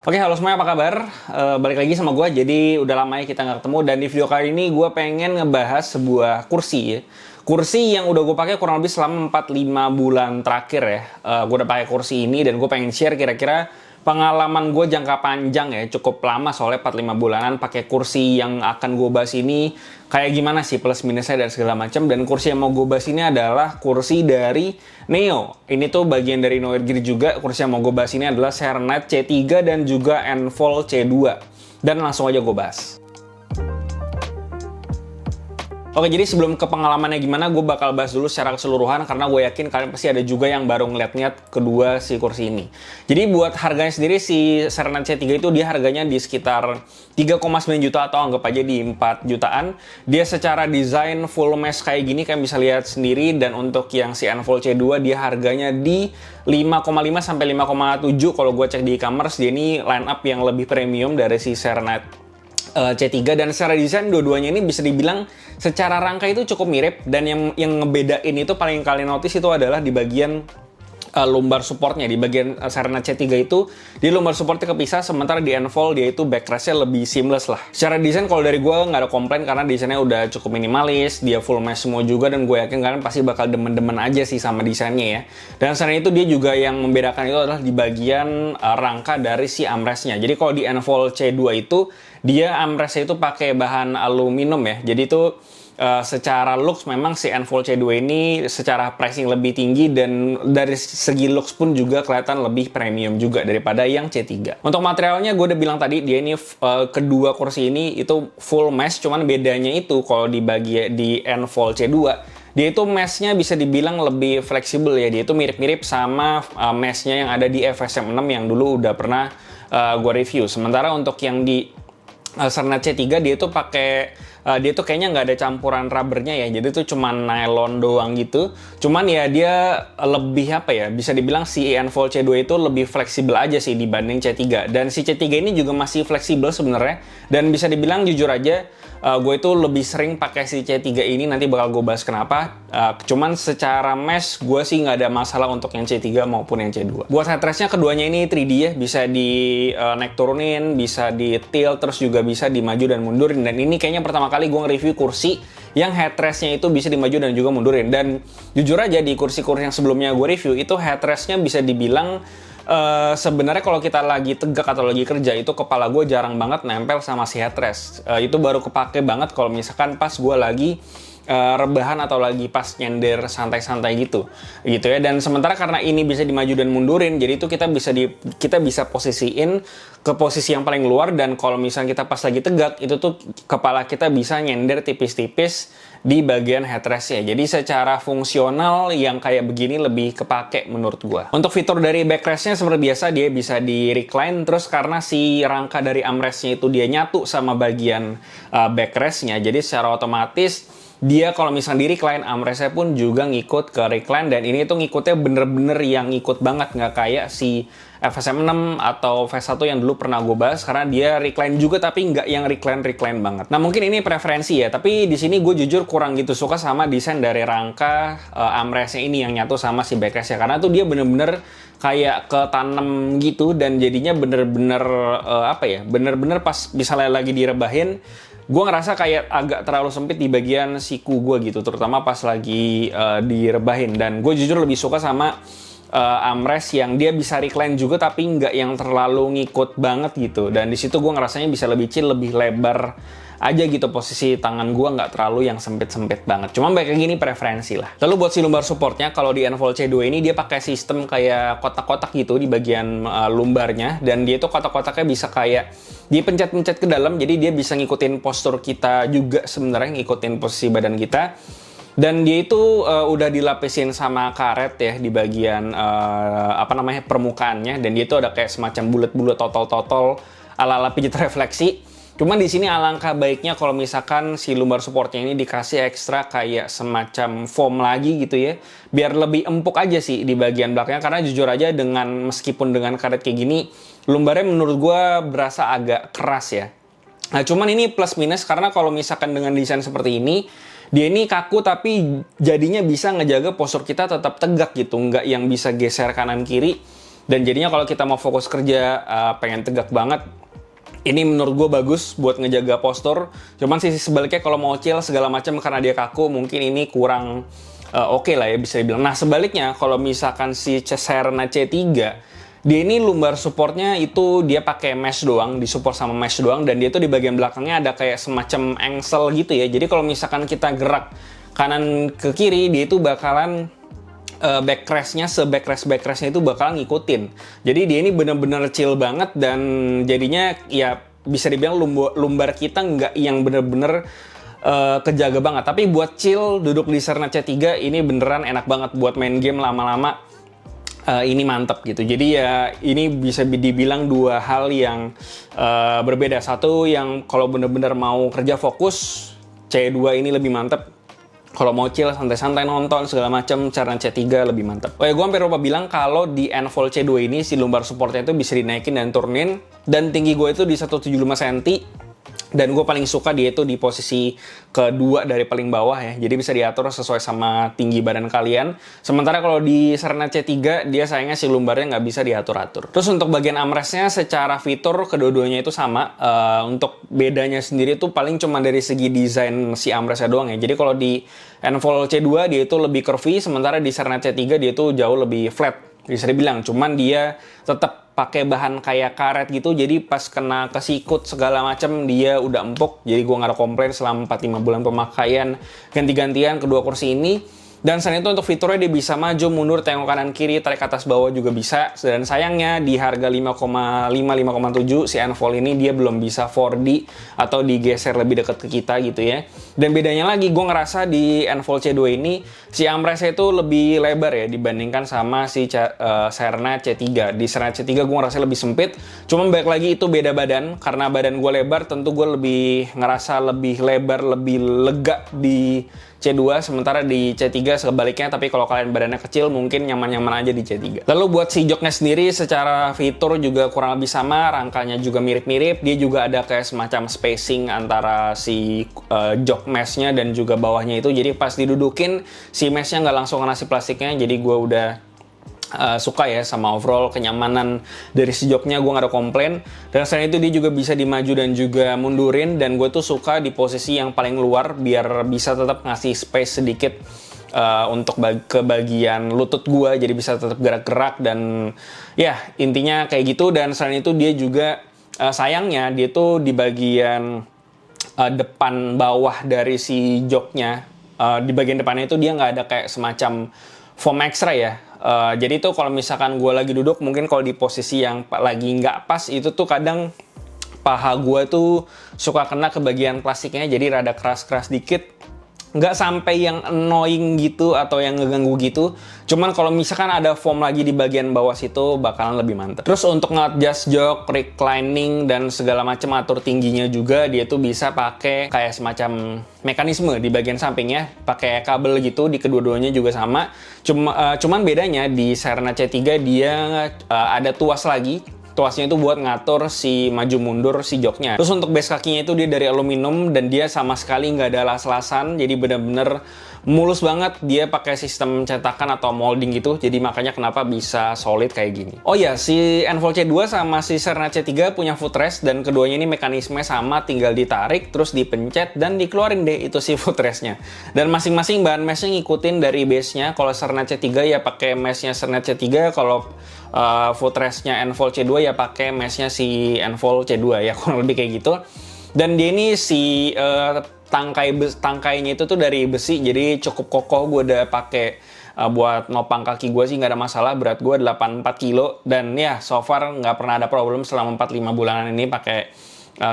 Oke, halo semuanya, apa kabar? Balik lagi sama gue. Jadi udah lama ya kita nggak ketemu. Dan di video kali ini gue pengen ngebahas sebuah kursi ya. Kursi yang udah gue pakai kurang lebih selama 4-5 bulan terakhir ya. Gue udah pakai kursi ini dan gue pengen share kira-kira pengalaman gue jangka panjang ya. Cukup lama soalnya 4-5 bulanan pakai kursi yang akan gue bahas ini. Kayak gimana sih plus minusnya dan segala macam. Dan kursi yang mau gue bahas ini adalah kursi dari Neo. Ini tuh bagian dari Noir Gear juga. Kursi yang mau gue bahas ini adalah Sernet C3 dan juga Enfold C2. Dan langsung aja gue bahas. Oke, jadi sebelum ke pengalamannya gimana, gue bakal bahas dulu secara keseluruhan karena gue yakin kalian pasti ada juga yang baru ngeliat kedua si kursi ini. Jadi buat harganya sendiri si Sernet C3 itu dia harganya di sekitar 3,9 juta atau anggap aja di 4 jutaan. Dia secara desain full mesh kayak gini kalian bisa lihat sendiri, dan untuk yang si Enfold C2 dia harganya di 5,5 sampai 5,7 kalau gue cek di e-commerce. Dia ini line up yang lebih premium dari si Sernet C3, dan secara desain dua-duanya ini bisa dibilang secara rangka itu cukup mirip, dan yang ngebedain itu paling kalian notice itu adalah di bagian lumbar supportnya. Di bagian Sernet C3 itu di lumbar supportnya kepisah, sementara di Enfold dia itu backrestnya lebih seamless lah. Secara desain kalau dari gue nggak ada komplain karena desainnya udah cukup minimalis, dia full mesh semua juga, dan gue yakin kalian pasti bakal demen-demen aja sih sama desainnya ya. Dan selain itu dia juga yang membedakan itu adalah di bagian rangka dari si armrestnya. Jadi kalau di Enfold C2 itu dia armrestnya itu pakai bahan aluminium ya. Jadi itu secara looks memang si Enfold C2 ini secara pricing lebih tinggi, dan dari segi looks pun juga kelihatan lebih premium juga daripada yang C3. Untuk materialnya gue udah bilang tadi, dia ini kedua kursi ini itu full mesh, cuman bedanya itu kalau di Enfold C2 dia itu meshnya bisa dibilang lebih fleksibel ya. Dia itu mirip-mirip sama meshnya yang ada di FSM 6 yang dulu udah pernah gue review. Sementara untuk yang di Sernet C3 dia itu pakai dia tuh kayaknya nggak ada campuran rubbernya ya, jadi tuh cuman nylon doang gitu. Cuman ya dia lebih apa ya, bisa dibilang si Enfold C2 itu lebih fleksibel aja sih dibanding C3. Dan si C3 ini juga masih fleksibel sebenarnya, dan bisa dibilang jujur aja gue itu lebih sering pakai si C3 ini, nanti bakal gue bahas kenapa. Cuman secara mesh gue sih nggak ada masalah untuk yang C3 maupun yang C2. Buat headrestnya keduanya ini 3D ya, bisa di naik turunin, bisa di tilt, terus juga bisa dimaju dan mundurin. Dan ini kayaknya pertama kali gue nge-review kursi yang headrestnya itu bisa dimaju dan juga mundurin. Dan jujur aja di kursi-kursi yang sebelumnya gue review itu headrestnya bisa dibilang sebenarnya kalau kita lagi tegak atau lagi kerja itu kepala gue jarang banget nempel sama si headrest. Itu baru kepake banget kalau misalkan pas gue lagi rebahan atau lagi pas nyender santai-santai gitu ya. Dan sementara karena ini bisa dimaju dan mundurin, jadi itu kita bisa posisiin ke posisi yang paling luar, dan kalau misalnya kita pas lagi tegak itu tuh kepala kita bisa nyender tipis-tipis di bagian headrestnya. Jadi secara fungsional yang kayak begini lebih kepake menurut gua. Untuk fitur dari backrestnya seperti biasa dia bisa di recline, terus karena si rangka dari armrestnya itu dia nyatu sama bagian backrestnya, jadi secara otomatis dia kalau misalnya di recline, armrestnya pun juga ngikut ke recline, dan ini tuh ngikutnya bener-bener yang ngikut banget, nggak kayak si FSM 6 atau V1 yang dulu pernah gue bahas, karena dia recline juga tapi nggak yang recline banget. Nah mungkin ini preferensi ya, tapi di sini gue jujur kurang gitu suka sama desain dari rangka armrestnya ini yang nyatu sama si backrestnya, karena tuh dia bener-bener kayak ketanam gitu, dan jadinya bener-bener bener-bener pas misalnya lagi direbahin gue ngerasa kayak agak terlalu sempit di bagian siku gue gitu, terutama pas lagi direbahin. Dan gue jujur lebih suka sama armrest yang dia bisa recline juga tapi nggak yang terlalu ngikut banget gitu. Dan di situ gue ngerasanya bisa lebih chill, lebih lebar aja gitu, posisi tangan gue nggak terlalu yang sempit-sempit banget. Cuma kayak gini preferensi lah. Lalu buat si lumbar supportnya, kalau di Enfold C2 ini dia pakai sistem kayak kotak-kotak gitu di bagian lumbarnya, dan dia itu kotak-kotaknya bisa kayak dipencet-pencet ke dalam, jadi dia bisa ngikutin postur kita juga sebenarnya, ngikutin posisi badan kita. Dan dia itu udah dilapisin sama karet ya di bagian permukaannya, dan dia itu ada kayak semacam bulat-bulat totol-totol ala-ala pijat refleksi. Cuman di sini alangkah baiknya kalau misalkan si lumbar supportnya ini dikasih ekstra kayak semacam foam lagi gitu ya, biar lebih empuk aja sih di bagian belakangnya. Karena jujur aja meskipun dengan karet kayak gini, lumbarnya menurut gue berasa agak keras ya. Nah cuman ini plus minus, karena kalau misalkan dengan desain seperti ini, dia ini kaku tapi jadinya bisa ngejaga postur kita tetap tegak gitu, nggak yang bisa geser kanan kiri. Dan jadinya kalau kita mau fokus kerja, pengen tegak banget, ini menurut gue bagus buat ngejaga postur. Cuman sisi sebaliknya kalau mau chill segala macam karena dia kaku, mungkin ini kurang oke lah ya bisa dibilang. Nah sebaliknya kalau misalkan si Serena C3, dia ini lumbar supportnya itu dia pakai mesh doang, disupport sama mesh doang, dan dia tuh di bagian belakangnya ada kayak semacam engsel gitu ya. Jadi kalau misalkan kita gerak kanan ke kiri, dia itu bakalan backrestnya backrestnya itu bakal ngikutin. Jadi dia ini bener-bener chill banget, dan jadinya ya bisa dibilang lumbar kita nggak yang bener-bener kejaga banget. Tapi buat chill duduk di Serena C3 ini beneran enak banget buat main game lama-lama. Ini mantep gitu. Jadi ya ini bisa dibilang dua hal yang berbeda. Satu yang kalau bener-bener mau kerja fokus, C2 ini lebih mantep. Kalau mau chill, santai-santai nonton segala macam, Serena C3 lebih mantap. Oh ya, gue hampir lupa bilang kalau di Envoll C2 ini si lumbar supportnya itu bisa dinaikin dan turunin, dan tinggi gue itu di 175 cm. Dan gue paling suka dia itu di posisi kedua dari paling bawah ya. Jadi bisa diatur sesuai sama tinggi badan kalian. Sementara kalau di Serena C3, dia sayangnya si lumbarnya nggak bisa diatur-atur. Terus untuk bagian armrestnya secara fitur kedua-duanya itu sama. Untuk bedanya sendiri tuh paling cuma dari segi desain si armrestnya doang ya. Jadi kalau di Envoll C2 dia itu lebih curvy, sementara di Serena C3 dia itu jauh lebih flat. Bisa dibilang, cuman dia tetap pakai bahan kayak karet gitu, jadi pas kena kesikut segala macam dia udah empuk. Jadi gue nggak ada komplain selama 4-5 bulan pemakaian ganti-gantian kedua kursi ini. Dan selain itu untuk fiturnya dia bisa maju, mundur, tengok kanan kiri, tarik atas bawah juga bisa. Dan sayangnya di harga 5,7 si Envoll ini dia belum bisa 4D atau digeser lebih dekat ke kita gitu ya. Dan bedanya lagi gue ngerasa di Envoll C2 ini si armrestnya itu lebih lebar ya dibandingkan sama si Serena C3. Di Serena C3 gue ngerasa lebih sempit. Cuman balik lagi itu beda badan, karena badan gue lebar tentu gue lebih ngerasa lebih lebar, lebih lega di C2, sementara di C3 sebaliknya. Tapi kalau kalian badannya kecil mungkin nyaman-nyaman aja di C3. Lalu buat si joknya sendiri secara fitur juga kurang lebih sama, rangkanya juga mirip-mirip. Dia juga ada kayak semacam spacing antara si jok meshnya dan juga bawahnya itu. Jadi pas didudukin si meshnya nggak langsung kena si plastiknya. Jadi gue udah suka ya sama overall kenyamanan dari si joknya, gue gak ada komplain. Dan selain itu dia juga bisa dimaju dan juga mundurin, dan gue tuh suka di posisi yang paling luar biar bisa tetap ngasih space sedikit untuk ke bagian lutut gue, jadi bisa tetap gerak-gerak. Dan ya intinya kayak gitu. Dan selain itu dia juga sayangnya dia tuh di bagian depan bawah dari si joknya, di bagian depannya itu dia nggak ada kayak semacam foam extra ya. Jadi tuh kalau misalkan gue lagi duduk, mungkin kalau di posisi yang lagi nggak pas itu tuh kadang paha gue tuh suka kena ke bagian plastiknya, jadi rada keras-keras dikit. Nggak sampai yang annoying gitu atau yang ngeganggu gitu. Cuman kalau misalkan ada foam lagi di bagian bawah situ bakalan lebih mantap. Terus untuk nge-adjust jok, reclining dan segala macam atur tingginya juga dia tuh bisa pakai kayak semacam mekanisme di bagian sampingnya, pakai kabel gitu. Di kedua-duanya juga sama. Cuman bedanya di Serena C3 dia ada tuas lagi. Tuasnya itu buat ngatur si maju mundur si joknya. Terus untuk base kakinya itu dia dari aluminium dan dia sama sekali nggak ada las-lasan, jadi bener-bener mulus banget. Dia pakai sistem cetakan atau molding gitu, jadi makanya kenapa bisa solid kayak gini. Oh ya, si Envoll C2 sama si Serena C3 punya footrest, dan keduanya ini mekanisme sama, tinggal ditarik terus dipencet dan dikeluarin deh itu si footrestnya. Dan masing-masing bahan meshnya ngikutin dari base-nya. Kalau Serena C3 ya pakai meshnya Serena C3, kalau footrestnya Envoll C2 ya pakai meshnya si Envoll C2 ya, kurang lebih kayak gitu. Dan dia ini si tangkainya itu tuh dari besi, jadi cukup kokoh. Gue udah pakai buat nopang kaki gue sih nggak ada masalah. Berat gue 84 kilo dan ya so far nggak pernah ada problem selama 4-5 bulanan ini pakai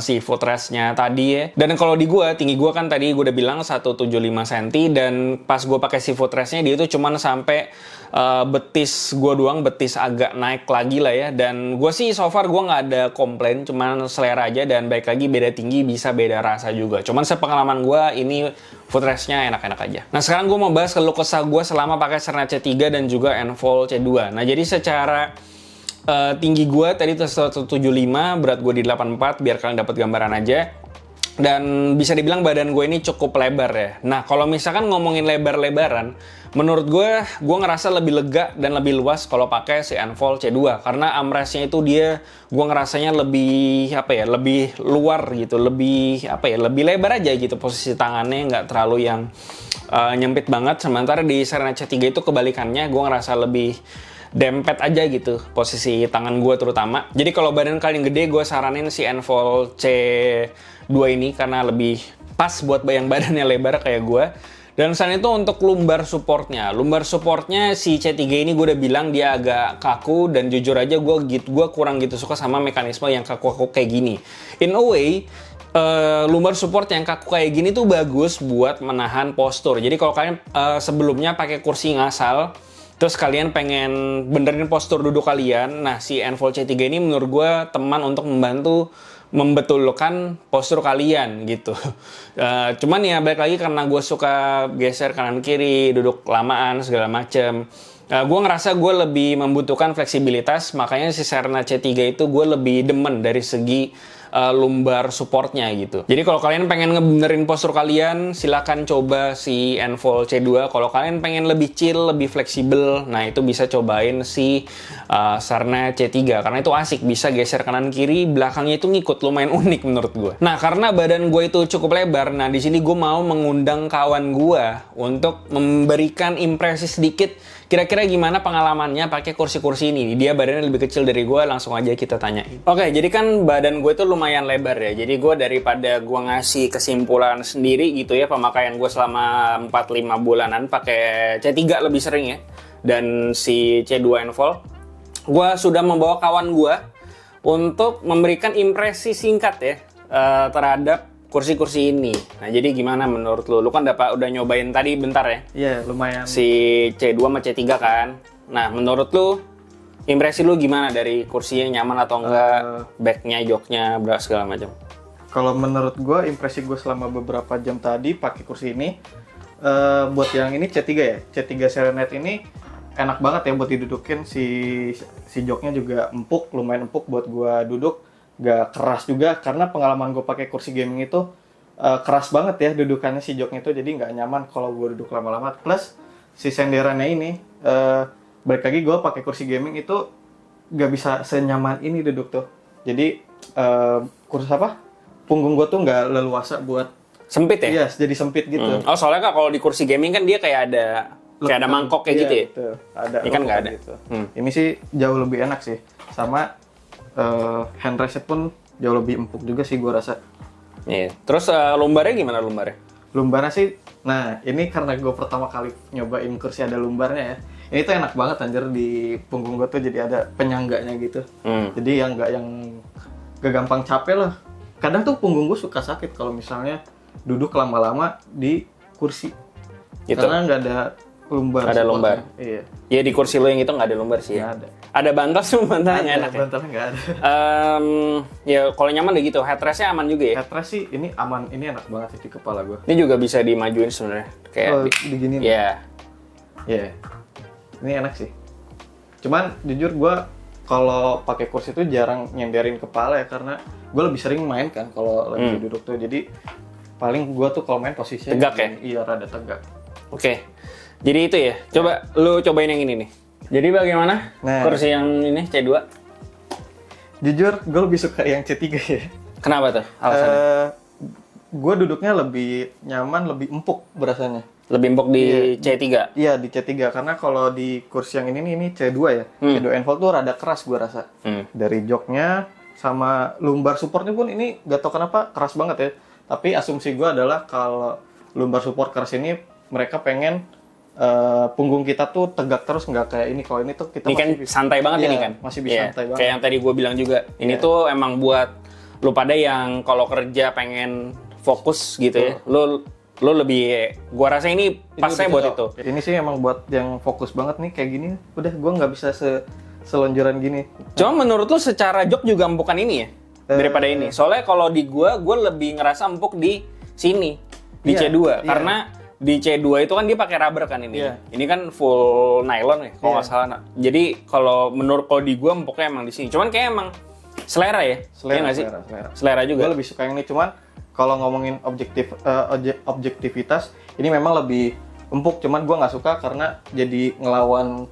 si footrestnya tadi ya. Dan kalau di gue, tinggi gue kan tadi gue udah bilang 175 cm, dan pas gue pakai si footrestnya dia itu cuman sampai betis gue doang, betis agak naik lagi lah ya. Dan gue sih so far gue nggak ada komplain, cuman selera aja. Dan baik lagi beda tinggi bisa beda rasa juga. Cuman sepengalaman gue ini footrestnya enak-enak aja. Nah sekarang gue mau bahas keluh kesah gue selama pakai Serena C3 dan juga Envoll C2. Nah jadi secara tinggi gue tadi 175, berat gue di 84, biar kalian dapat gambaran aja. Dan bisa dibilang badan gue ini cukup lebar ya. Nah, kalau misalkan ngomongin lebar-lebaran, menurut gue ngerasa lebih lega dan lebih luas kalau pakai si Envol C2. Karena armrestnya itu gue ngerasanya lebih, lebih luar gitu. Lebih, lebih lebar aja gitu posisi tangannya, nggak terlalu yang nyempit banget. Sementara di Serena C3 itu kebalikannya, gue ngerasa lebih dempet aja gitu posisi tangan gue terutama. Jadi kalau badan kalian gede, gue saranin si Envol C2 ini karena lebih pas buat yang badannya lebar kayak gue. Dan selain itu untuk lumbar supportnya si C3 ini gue udah bilang dia agak kaku, dan jujur aja gue kurang gitu suka sama mekanisme yang kaku-kaku kayak gini. In a way, lumbar support yang kaku kayak gini tuh bagus buat menahan postur. Jadi kalau kalian sebelumnya pakai kursi ngasal, terus kalian pengen benerin postur duduk kalian, nah si Envol C3 ini menurut gue teman untuk membantu membetulkan postur kalian gitu. Cuman ya balik lagi karena gue suka geser kanan kiri, duduk lamaan segala macem. Gue ngerasa gue lebih membutuhkan fleksibilitas, makanya si Serena C3 itu gue lebih demen dari segi lumbar supportnya gitu. Jadi kalau kalian pengen ngebenerin postur kalian, silakan coba si Envol C2. Kalau kalian pengen lebih chill, lebih fleksibel, nah itu bisa cobain si Serena C3 karena itu asik, bisa geser kanan kiri, belakangnya itu ngikut, lumayan unik menurut gue. Nah karena badan gue itu cukup lebar, nah di sini gue mau mengundang kawan gue untuk memberikan impresi sedikit. Kira-kira gimana pengalamannya pakai kursi-kursi ini? Dia badannya lebih kecil dari gue, langsung aja kita tanyain. Oke, jadi kan badan gue tuh lumayan lebar ya. Jadi gue daripada gue ngasih kesimpulan sendiri gitu ya, pemakaian gue selama 4-5 bulanan pakai C3 lebih sering ya. Dan si C2 Envol, gue sudah membawa kawan gue untuk memberikan impresi singkat ya terhadap kursi-kursi ini. Nah, jadi gimana menurut lu? Lu kan udah nyobain tadi bentar ya? Iya, lumayan. Si C2 sama C3 kan? Nah, menurut lu, impresi lu gimana dari kursinya, nyaman atau enggak? Backnya, joknya, segala macam. Kalau menurut gue, impresi gue selama beberapa jam tadi pakai kursi ini, buat yang ini C3 ya? C3 Serenade ini enak banget ya buat didudukin. Si joknya juga empuk, lumayan empuk buat gue duduk. Gak keras juga, karena pengalaman gue pakai kursi gaming itu keras banget ya dudukannya si joknya itu, jadi nggak nyaman kalau gue duduk lama-lama. Plus si senderannya ini, balik lagi gue pakai kursi gaming itu nggak bisa senyaman ini duduk tuh. Jadi kursi punggung gue tuh nggak leluasa buat sempit ya? Iya, jadi sempit gitu. Oh soalnya kalau di kursi gaming kan dia kayak ada mangkok kayak gitu ya? Betul. Ada. Ini kan nggak ada. Gitu. Ini sih jauh lebih enak sih, sama handrestnya pun jauh lebih empuk juga sih gue rasa. Iya. Terus lumbarnya gimana lumbarnya? Lumbarnya sih, nah ini karena gue pertama kali nyobain kursi ada lumbarnya ya. Ini tuh enak banget anjir, di punggung gue tuh jadi ada penyangganya gitu. Jadi yang gak gampang capek lah. Kadang tuh punggung gue suka sakit kalau misalnya duduk lama-lama di kursi. Gitu. Karena nggak ada lumbar. Ada lumbar. Iya. Ya di kursi lo yang itu nggak ada lumbar sih. Nggak ya. ada. Ada bantal sih, bantalnya enak ya. Bantalnya nggak ada. Ya kalau nyaman deh gitu. Headrestnya aman juga ya. Headrest sih ini aman, ini enak banget sih di kepala gue. Ini juga bisa dimajuin sebenarnya. Kayak diginiin. Iya. Iya. Ini enak sih. Cuman jujur gue kalau pakai kursi itu jarang nyenderin kepala ya, karena gue lebih sering main kan kalau lagi duduk tuh. Jadi paling gue tuh kalau main posisinya tegak ya? Iya, rada tegak. Oke. Jadi itu ya. Coba lu cobain yang ini nih. Jadi bagaimana kursi yang ini C2? Jujur, gue lebih suka yang C3 ya. Kenapa tuh alasannya? Gue duduknya lebih nyaman, lebih empuk berasanya. Lebih empuk di C3? Iya, di C3. Karena kalau di kursi yang ini C2 ya. C2 Envol tuh rada keras gue rasa. Dari joknya sama lumbar supportnya pun ini gak tau kenapa keras banget ya. Tapi asumsi gue adalah kalau lumbar support keras ini, mereka pengen punggung kita tuh tegak terus, nggak kayak ini. Kalau ini tuh kita ini kan santai banget ini kan, masih bisa santai banget. Kayak yang tadi gue bilang juga, ini tuh emang buat lu pada yang kalau kerja pengen fokus gitu ya, lu lebih, gue rasa ini pasnya buat itu. Ini sih emang buat yang fokus banget nih kayak gini. Udah, gue nggak bisa selonjoran gini. Cuma menurut lu secara jok juga empukan ini ya daripada ini? Soalnya kalau di gue lebih ngerasa empuk di sini, di C2 karena di C2 itu kan dia pakai rubber kan ini. Ini kan full nylon ya kalau nggak salah. Jadi kalau di gua empuknya emang di sini. Cuman kayak emang selera ya. Selera juga. Gue lebih suka yang ini, cuman kalau ngomongin objektivitas, ini memang lebih empuk. Cuman gue nggak suka karena jadi ngelawan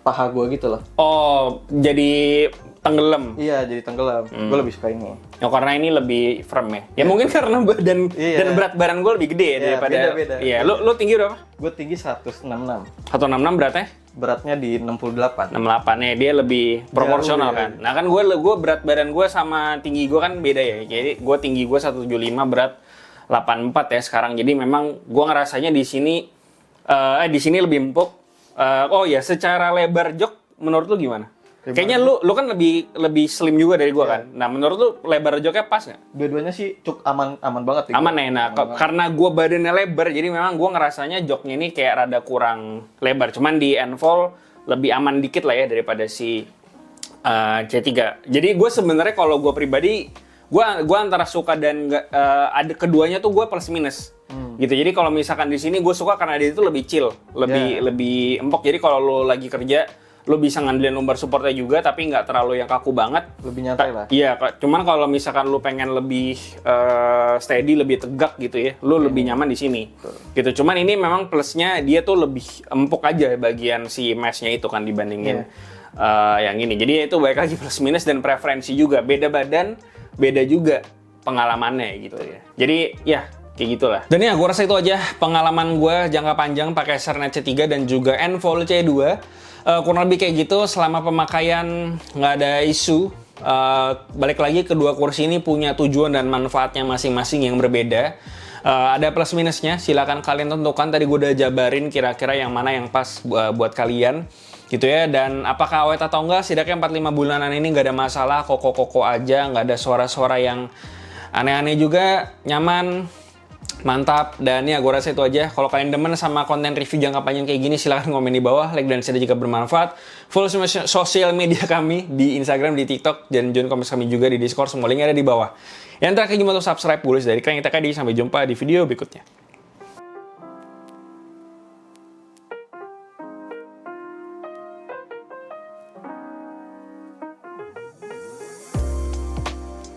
paha gue gitu loh. Oh, jadi tenggelam. Iya, jadi tenggelam. Gue lebih suka ini. Oh, karena ini lebih firm ya. Ya mungkin karena badan Iya. dan berat badan gue lebih gede ya Iya, daripada. beda-beda. Iya, lu tinggi berapa? Gue tinggi 166. 166 beratnya? Beratnya di 68. 68 ya, dia lebih proporsional Jauh, kan. Nah kan gue berat badan gue sama tinggi gue kan beda ya. Jadi gue tinggi gue 175, berat 84 ya sekarang. Jadi memang gue ngerasanya di sini lebih empuk. Oh ya, secara lebar jok menurut lu gimana? Kayaknya lu kan lebih slim juga dari gue kan. Nah menurut lu lebar joknya pas nggak? Dua-duanya sih cukup aman banget. Aman ya. Nah karena gue badannya lebar, jadi memang gue ngerasanya joknya ini kayak rada kurang lebar. Cuman di Envol lebih aman dikit lah ya daripada si C3. Jadi gue sebenarnya kalau gue pribadi, gue antara suka dan nggak, ada keduanya tuh gue plus minus. Gitu. Jadi kalau misalkan di sini gue suka karena dia itu lebih chill, lebih empuk. Jadi kalau lo lagi kerja, lo bisa ngandelin lumbar supportnya juga, tapi nggak terlalu yang kaku banget. Lebih nyantai lah. Iya, cuman kalau misalkan lo pengen lebih steady, lebih tegak gitu ya, lo lebih nyaman di sini. Gitu. Cuman ini memang plusnya dia tuh lebih empuk aja bagian si mesh-nya itu kan dibandingin yang ini. Jadi itu baik lagi plus minus dan preferensi juga. Beda badan, beda juga pengalamannya gitu ya. Jadi ya kayak gitulah. Dan ya gue rasa itu aja pengalaman gue jangka panjang pakai Serenet C3 dan juga Envol C2. Kurang lebih kayak gitu. Selama pemakaian nggak ada isu. Balik lagi, kedua kursi ini punya tujuan dan manfaatnya masing-masing yang berbeda. Ada plus minusnya, silakan kalian tentukan. Tadi gue udah jabarin kira-kira yang mana yang pas buat kalian gitu ya. Dan apakah awet atau enggak, setidaknya 4-5 bulanan ini nggak ada masalah, koko-koko aja, nggak ada suara-suara yang aneh-aneh juga, nyaman, mantap. Dan ya gue rasa itu aja. Kalau kalian demen sama konten review jangka panjang kayak gini, silahkan komen di bawah, like dan share jika bermanfaat. Follow semua sosial media kami di Instagram, di TikTok, dan join komunitas kami juga di Discord, semua linknya ada di bawah. Yang terakhir, jangan lupa subscribe, tulis dari Keren Kita Kadi. Sampai jumpa di video berikutnya.